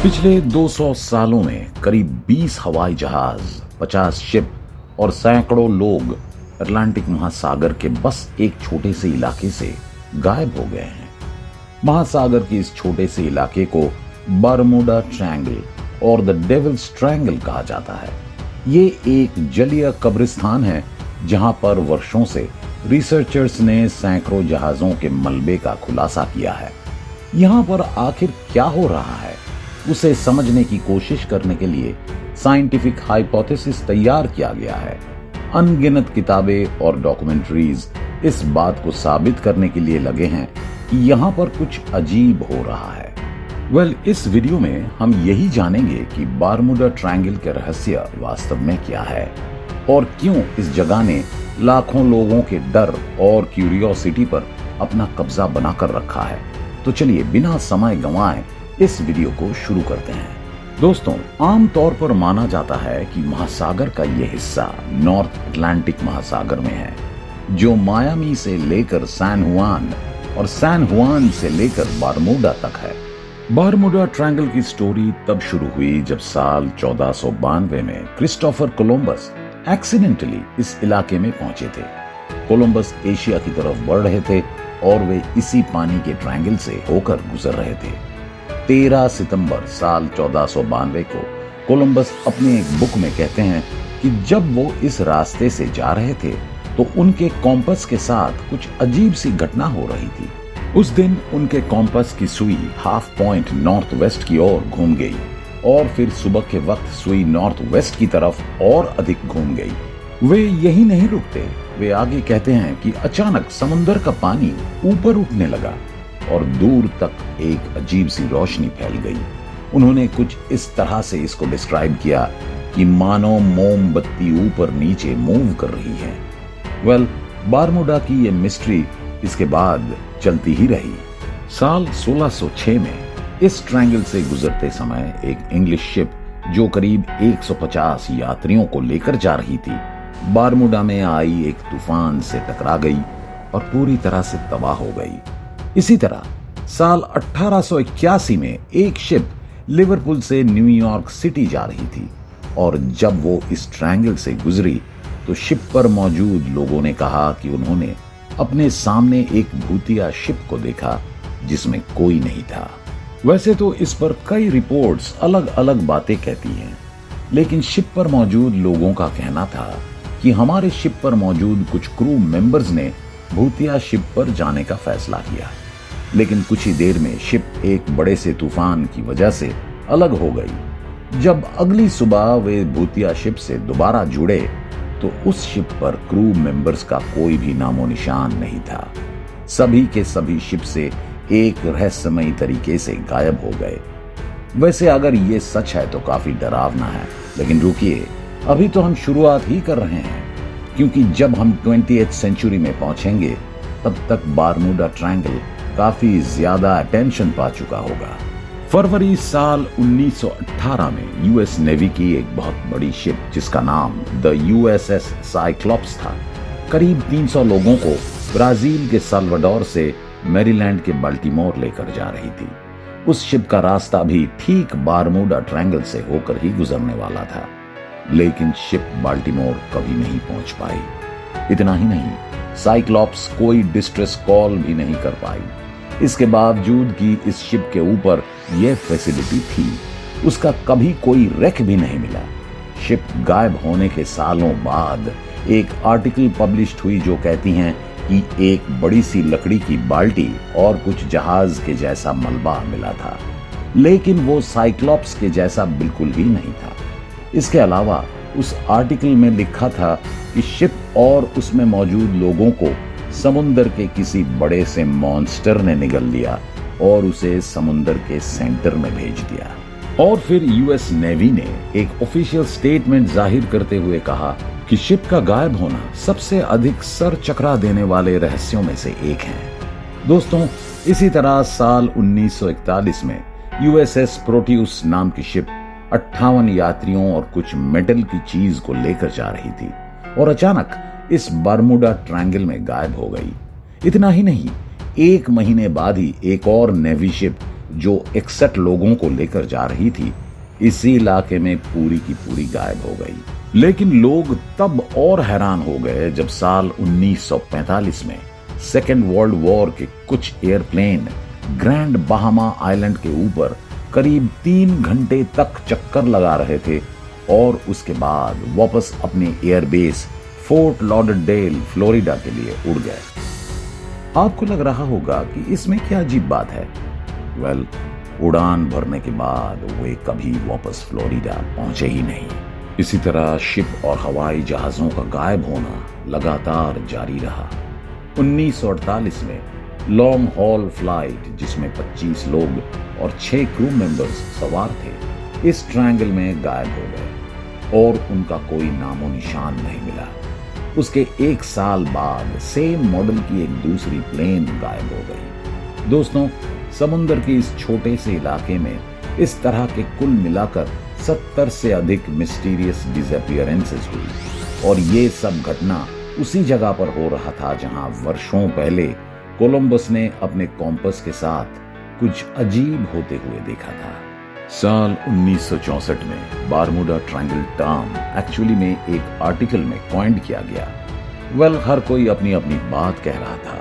पिछले 200 सालों में करीब 20 हवाई जहाज, 50 शिप और सैकड़ों लोग अटलांटिक महासागर के बस एक छोटे से इलाके से गायब हो गए हैं। महासागर के इस छोटे से इलाके को बरमूडा ट्रायंगल और द डेविल्स ट्रायंगल कहा जाता है। ये एक जलीय कब्रिस्तान है जहां पर वर्षों से रिसर्चर्स ने सैकड़ों जहाजों के मलबे का खुलासा किया है। यहाँ पर आखिर क्या हो रहा है उसे समझने की कोशिश करने के लिए साइंटिफिक हाइपोथेसिस तैयार किया गया है। अनगिनत किताबें और डॉक्यूमेंट्रीज इस बात को साबित करने के लिए लगे हैं कि यहाँ पर कुछ अजीब हो रहा है। इस वीडियो में हम यही जानेंगे कि बरमूडा ट्रायंगल के रहस्य वास्तव में क्या है और क्यों इस जगह ने लाखों लोगों के डर और क्यूरियोसिटी पर अपना कब्जा बनाकर रखा है। तो चलिए बिना समय गंवाए इस वीडियो को शुरू करते हैं। दोस्तों, आमतौर पर माना जाता है कि महासागर का यह हिस्सा नॉर्थ अटलांटिक महासागर में है, जो मायामी से लेकर सैन हुआन और सैन हुआन से लेकर बरमूडा तक है। बरमूडा ट्रायंगल की स्टोरी तब शुरू हुई जब साल 1492 में क्रिस्टोफर कोलंबस एक्सीडेंटली इस इलाके में पहुंचे थे। कोलंबस एशिया की तरफ बढ़ रहे थे और वे इसी पानी के ट्रायंगल से होकर गुजर रहे थे। 13 सितंबर साल 1492 को कोलंबस अपनी एक बुक में कहते हैं कि जब वो इस रास्ते से जा रहे थे तो उनके कॉम्पस के साथ कुछ अजीब सी घटना हो रही थी। उस दिन उनके कॉम्पस की सुई हाफ पॉइंट नॉर्थ वेस्ट की ओर घूम गई और फिर सुबह के वक्त सुई नॉर्थ वेस्ट की तरफ और अधिक घूम गई। वे यही नहीं रुकते, वे आगे कहते हैं कि अचानक समुद्र का पानी ऊपर उठने लगा और दूर तक एक अजीब सी रोशनी फैल गई। उन्होंने कुछ इस तरह से इसको डिस्क्राइब किया कि मानो मोमबत्ती ऊपर नीचे मूव कर रही है। बरमूडा की ये मिस्ट्री इसके बाद चलती ही रही। साल 1606 में इस ट्रायंगल से गुजरते समय एक इंग्लिश शिप जो करीब 150 यात्रियों को लेकर जा रही थी, बरमूडा में आई एक तूफान से टकरा गई और पूरी तरह से तबाह हो गई। इसी तरह साल 1881 में एक शिप लिवरपूल से न्यूयॉर्क सिटी जा रही थी और जब वो इस ट्रायंगल से गुजरी तो शिप पर मौजूद लोगों ने कहा कि उन्होंने अपने सामने एक भूतिया शिप को देखा जिसमें कोई नहीं था। वैसे तो इस पर कई रिपोर्ट्स अलग अलग बातें कहती हैं, लेकिन शिप पर मौजूद लोगों का कहना था कि हमारे शिप पर मौजूद कुछ क्रू मेंबर्स ने भूतिया शिप पर जाने का फैसला किया, लेकिन कुछ ही देर में शिप एक बड़े से तूफान की वजह से अलग हो गई। जब अगली सुबह वे भूतिया शिप से दोबारा जुड़े तो उस शिप पर क्रू मेंबर्स का कोई भी नामो निशान नहीं था। सभी के सभी शिप से एक रहस्यमयी तरीके से गायब हो गए। वैसे अगर ये सच है तो काफी डरावना है, लेकिन रुकिए, अभी तो हम शुरुआत ही कर रहे हैं, क्योंकि जब हम 20th सेंचुरी में पहुंचेंगे तब तक बरमूडा ट्रायंगल काफी ज्यादा अटेंशन पा चुका होगा। फरवरी साल 1918 में यूएस नेवी की एक बहुत बड़ी शिप जिसका नाम द यूएसएस साइक्लॉप्स था, करीब 300 लोगों को ब्राजील के साल्वाडोर से मैरीलैंड के बाल्टीमोर लेकर जा रही थी। उस शिप का रास्ता भी ठीक बरमूडा ट्रायंगल से होकर ही गुजरने वाला था, लेकिन शिप बाल्टीमोर कभी नहीं पहुंच पाई। इतना ही नहीं, साइक्लॉप्स कोई डिस्ट्रेस कॉल भी नहीं कर पाई। इसके बावजूद कि इस शिप के ऊपर यह फैसिलिटी थी, उसका कभी कोई रेक भी नहीं मिला। शिप गायब होने के सालों बाद एक आर्टिकल पब्लिश्ड हुई जो कहती हैं कि एक बड़ी सी लकड़ी की बाल्टी और कुछ जहाज के जैसा मलबा मिला था, लेकिन वो साइक्लॉप्स के जैसा बिल्कुल ही नहीं था। इसके अलावा उस आर्टिकल में लिखा था कि शिप और उसमें मौजूद लोगों को समुद्र के किसी बड़े से मॉन्स्टर ने निगल लिया और उसे समुद्र के सेंटर में भेज दिया। और फिर यूएस नेवी ने एक ऑफिशियल स्टेटमेंट जाहिर करते हुए कहा कि शिप का गायब होना सबसे अधिक सर चकरा देने वाले रहस्यों में से एक है। दोस्तों, इसी तरह साल 1941 में यूएसएस प्रोट्यूस नाम की शिप 58 यात्रियों और कुछ मेटल की चीज को लेकर जा रही थी और अचानक इस बरमूडा ट्रायंगल में गायब हो गई। इतना ही नहीं, एक महीने बाद ही एक और नेवी शिप जो 61 लोगों को लेकर जा रही थी, इसी इलाके में पूरी की पूरी गायब हो गई। लेकिन लोग तब और हैरान हो गए जब साल 1945 में सेकेंड वर्ल्ड वॉर के कुछ एयरप्लेन ग्रैंड बहामा आइलैंड के ऊपर करीब 3 घंटे तक चक्कर लगा रहे थे और उसके बाद वापस अपने एयरबेस फोर्ट लॉडरडेल फ्लोरिडा के लिए उड़ गए। आपको लग रहा होगा कि इसमें क्या अजीब बात है। वेल, उड़ान भरने के बाद वे कभी वापस फ्लोरिडा पहुंचे ही नहीं। इसी तरह शिप और हवाई जहाजों का गायब होना लगातार जारी रहा। 1948 में लॉन्ग हॉल फ्लाइट जिसमें 25 लोग और 6 क्रू मेंबर्स सवार थे, इस ट्रायंगल में गायब हो गए और उनका कोई नामो निशान नहीं मिला। उसके 1 साल बाद सेम मॉडल की एक दूसरी प्लेन गायब हो गई। दोस्तों, समुद्र के इस छोटे से इलाके में इस तरह के कुल मिलाकर 70 से अधिक मिस्टीरियस डिसअपीयरेंसेस हुई और ये सब घटना उसी जगह पर हो रहा था जहां वर्षों पहले कोलंबस ने अपने कॉम्पस के साथ कुछ अजीब होते हुए देखा था। साल 1964 में बारमूडा ट्रायंगल टर्म एक्चुअली में एक आर्टिकल में कॉइंड किया गया। वेल, हर कोई अपनी अपनी बात कह रहा था,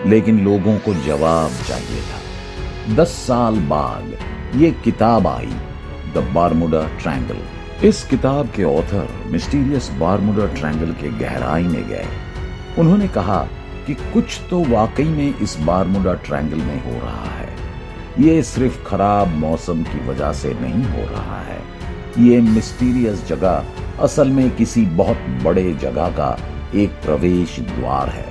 लेकिन लोगों को जवाब चाहिए था। 10 साल बाद ये किताब आई, द बारमूडा ट्रायंगल। इस किताब के ऑथर मिस्टीरियस बारमूडा ट्रायंगल के गहराई में गए। उन्होंने कहा कि कुछ तो वाकई में इस बारमूडा ट्रायंगल में हो रहा है। ये सिर्फ खराब मौसम की वजह से नहीं हो रहा है। ये मिस्टीरियस जगह असल में किसी बहुत बड़े जगह का एक प्रवेश द्वार है।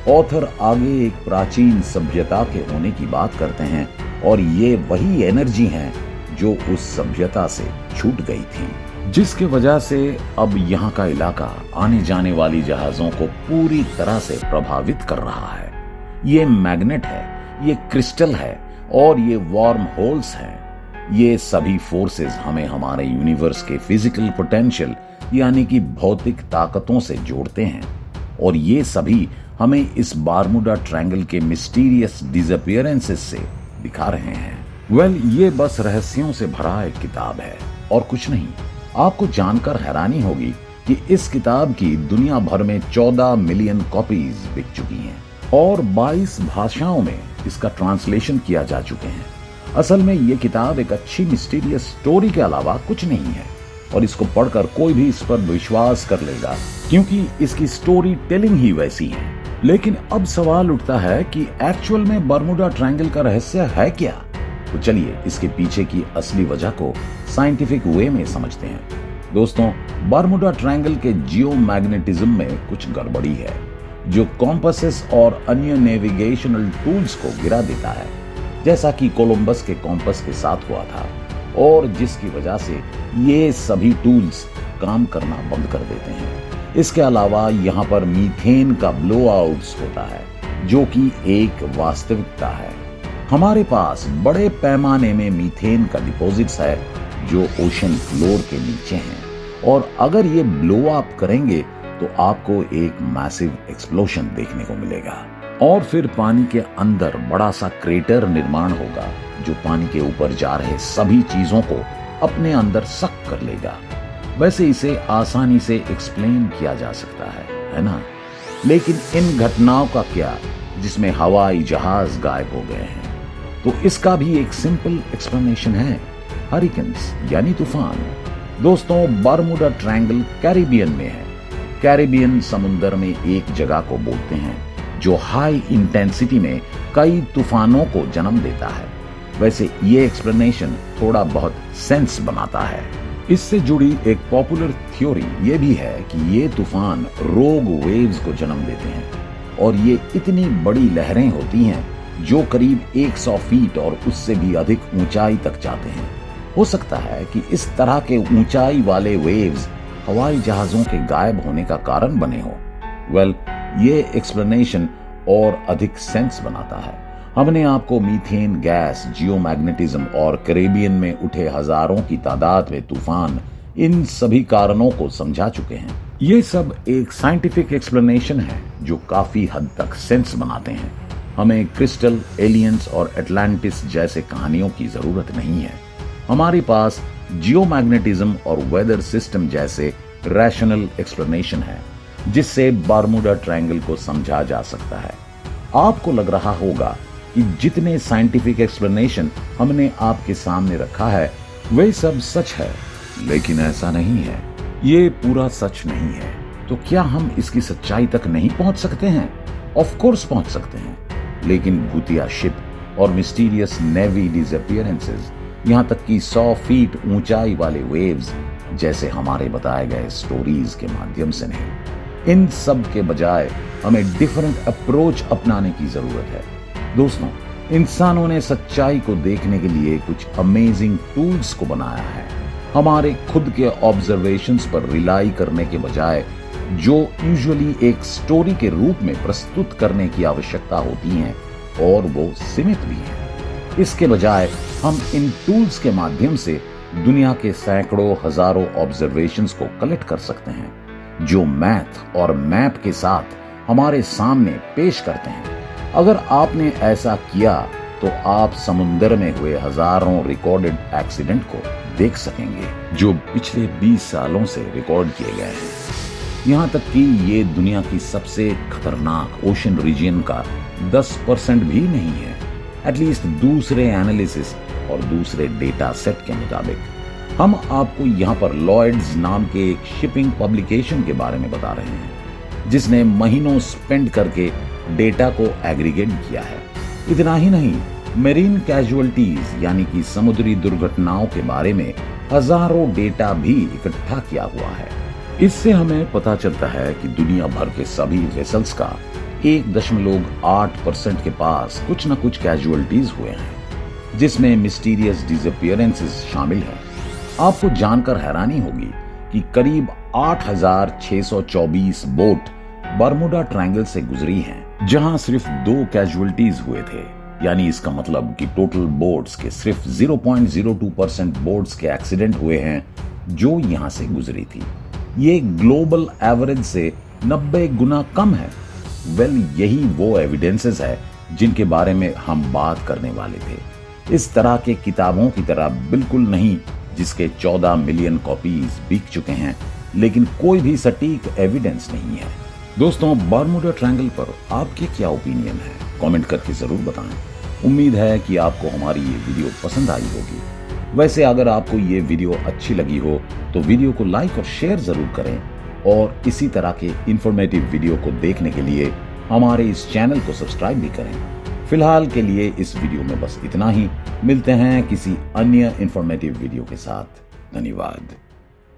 ऑथर आगे एक प्राचीन सभ्यता के होने की बात करते हैं और ये वही एनर्जी है जो उस सभ्यता से छूट गई थी, जिसके वजह से अब यहाँ का इलाका आने जाने वाली जहाजों को पूरी तरह से प्रभावित कर रहा है। ये मैग्नेट है, ये क्रिस्टल है और ये वार्म होल्स हैं। ये सभी फोर्सेस हमें हमारे यूनिवर्स के फिजिकल पोटेंशियल यानी कि भौतिक ताकतों से जोड़ते हैं और ये सभी हमें इस बारमूडा ट्रायंगल के मिस्टीरियस डिसअपीयरेंसेस से दिखा रहे हैं। वेल, ये बस रहस्यों से भरा एक किताब है और कुछ नहीं। आपको जानकर हैरानी होगी कि इस किताब की दुनिया भर में 14 मिलियन कॉपीज बिक चुकी हैं और 22 भाषाओं में इसका ट्रांसलेशन किया जा चुके हैं। असल में ये किताब एक अच्छी मिस्टीरियस स्टोरी के अलावा कुछ नहीं है और इसको पढ़कर कोई भी इस पर विश्वास कर लेगा क्योंकि इसकी स्टोरी टेलिंग ही वैसी है। लेकिन अब सवाल उठता है कि एक्चुअल में बर्मुडा ट्रायंगल का रहस्य है क्या? तो चलिए इसके पीछे की असली वजह को साइंटिफिक वे में समझते हैं। दोस्तों, बर्मुडा ट्रायंगल के जियोमैग्नेटिज्म में कुछ गड़बड़ी है जो कॉम्पसेस और अन्य नेविगेशनल टूल्स को गिरा देता है, जैसा कि कोलंबस के कॉम्पस के साथ हुआ था और जिसकी वजह से ये सभी टूल्स काम करना बंद कर देते हैं। इसके अलावा यहाँ पर मीथेन का ब्लोआउट्स होता है जो कि एक वास्तविकता है। हमारे पास बड़े पैमाने में मीथेन का डिपॉजिट्स है जो ओशन फ्लोर के नीचे हैं और अगर ये ब्लो अप करेंगे तो आपको एक मैसिव एक्सप्लोशन देखने को मिलेगा और फिर पानी के अंदर बड़ा सा क्रेटर निर्माण होगा जो पानी के ऊपर जा रहे सभी चीजों को अपने अंदर सक कर लेगा। वैसे इसे आसानी से एक्सप्लेन किया जा सकता है ना? लेकिन इन घटनाओं का क्या जिसमें हवाई जहाज गायब हो गए हैं? तो इसका भी एक सिंपल एक्सप्लेनेशन है, हरिकेन्स यानी तूफान। दोस्तों, बर्मुडा ट्रायंगल कैरिबियन में है। कैरिबियन समुंदर में एक जगह को बोलते हैं जो हाई इंटेंसिटी में कई तूफानों को जन्म देता है। वैसे ये एक्सप्लेनेशन थोड़ा बहुत सेंस बनाता है। इससे जुड़ी एक पॉपुलर थ्योरी ये भी है कि ये तूफान रोग वेव्स को जन्म देते हैं और ये इतनी बड़ी लहरें होती हैं जो करीब 100 फीट और उससे भी अधिक ऊंचाई तक जाते हैं। हो सकता है कि इस तरह के ऊंचाई वाले वेव्स हवाई जहाजों के गायब होने का कारण बने हो। वेल, ये एक्सप्लेनेशन और अधिक सेंस बनाता है। हमने आपको मीथेन गैस, जियोमैग्नेटिज्म और कैरिबियन में उठे हजारों की तादाद में तूफान, इन सभी कारणों को समझा चुके हैं। ये सब एक साइंटिफिक एक्सप्लेनेशन है जो काफी हद तक सेंस बनाते हैं। हमें क्रिस्टल, एलियंस और एटलांटिस जैसे कहानियों की जरूरत नहीं है। हमारे पास जियोमैग्नेटिज्म और वेदर सिस्टम जैसे रैशनल एक्सप्लेनेशन है, जिससे बारमूडा ट्रायंगल को समझा जा सकता है। आपको लग रहा होगा कि जितने साइंटिफिक एक्सप्लेनेशन हमने आपके सामने रखा है वे सब सच है, लेकिन ऐसा नहीं है। ये पूरा सच नहीं है। तो क्या हम इसकी सच्चाई तक नहीं पहुंच सकते हैं? ऑफ कोर्स पहुंच सकते हैं, लेकिन भूतिया शिप और मिस्टीरियस नेवी डिसअपीयरेंसेस, यहां तक कि 100 फीट ऊंचाई वाले वेव्स जैसे हमारे बताए गए स्टोरीज के माध्यम से नहीं। इन सब के बजाय हमें डिफरेंट अप्रोच अपनाने की जरूरत है। दोस्तों, इंसानों ने सच्चाई को देखने के लिए कुछ अमेजिंग टूल्स को बनाया है। हमारे खुद के ऑब्जर्वेशंस पर रिलाई करने के बजाय जो यूजुअली एक स्टोरी के रूप में प्रस्तुत करने की आवश्यकता होती हैं, और वो सीमित भी हैं। इसके बजाय हम इन टूल्स के माध्यम से दुनिया के सैकड़ों हजारों ऑब्जर्वेशंस को कलेक्ट कर सकते हैं, जो मैथ और मैप के साथ हमारे सामने पेश करते हैं। अगर आपने ऐसा किया तो आप समुद्र में हुए हजारों रिकॉर्डेड एक्सीडेंट को देख सकेंगे, जो पिछले 20 सालों से रिकॉर्ड किए गए हैं। यहाँ तक कि ये दुनिया की सबसे खतरनाक ओशन रीजन का 10% भी नहीं है, एटलीस्ट दूसरे एनालिसिस और दूसरे डेटा सेट के मुताबिक। हम आपको यहाँ पर लॉयड्स नाम के एक शिपिंग पब्लिकेशन के बारे में बता रहे हैं, जिसने महीनों स्पेंड करके डेटा को एग्रीगेट किया है। इतना ही नहीं, मेरीन कैजुअलिटीज यानी कि समुद्री दुर्घटनाओं के बारे में हजारों डेटा भी इकट्ठा किया हुआ है। इससे हमें पता चलता है कि दुनिया भर के सभी वेसल्स का 1.8% के पास कुछ न कुछ कैजुअलिटीज हुए हैं, जिसमें मिस्टीरियस डिसअपीयरेंसेस शामिल है। आपको जानकर हैरानी होगी कि करीब 8,624 बोट बरमूडा ट्रायंगल से गुजरी हैं, जहां सिर्फ 2 कैजुअलिटीज हुए थे। यानी इसका मतलब कि टोटल बोट्स के सिर्फ 0.02% बोट्स के एक्सीडेंट हुए हैं जो यहां से गुजरी थी। ये ग्लोबल एवरेज से 90 गुना कम है। यही वो एविडेंसेस है जिनके बारे में हम बात करने वाले थे। इस तरह के किताबों की तरह बिल्कुल नहीं, जिसके 14 मिलियन कॉपीज बिक चुके हैं, लेकिन कोई भी सटीक एविडेंस नहीं है। दोस्तों, बरमूडा ट्रायंगल पर आपके क्या ओपिनियन है? कमेंट करके जरूर बताएं। उम्मीद है कि आपको हमारी ये वीडियो पसंद आई होगी। वैसे अगर आपको ये वीडियो अच्छी लगी हो तो वीडियो को लाइक और शेयर जरूर करें, और इसी तरह के इंफॉर्मेटिव वीडियो को देखने के लिए हमारे इस चैनल को सब्सक्राइब भी करें। फिलहाल के लिए इस वीडियो में बस इतना ही। मिलते हैं किसी अन्य इंफॉर्मेटिव वीडियो के साथ। धन्यवाद।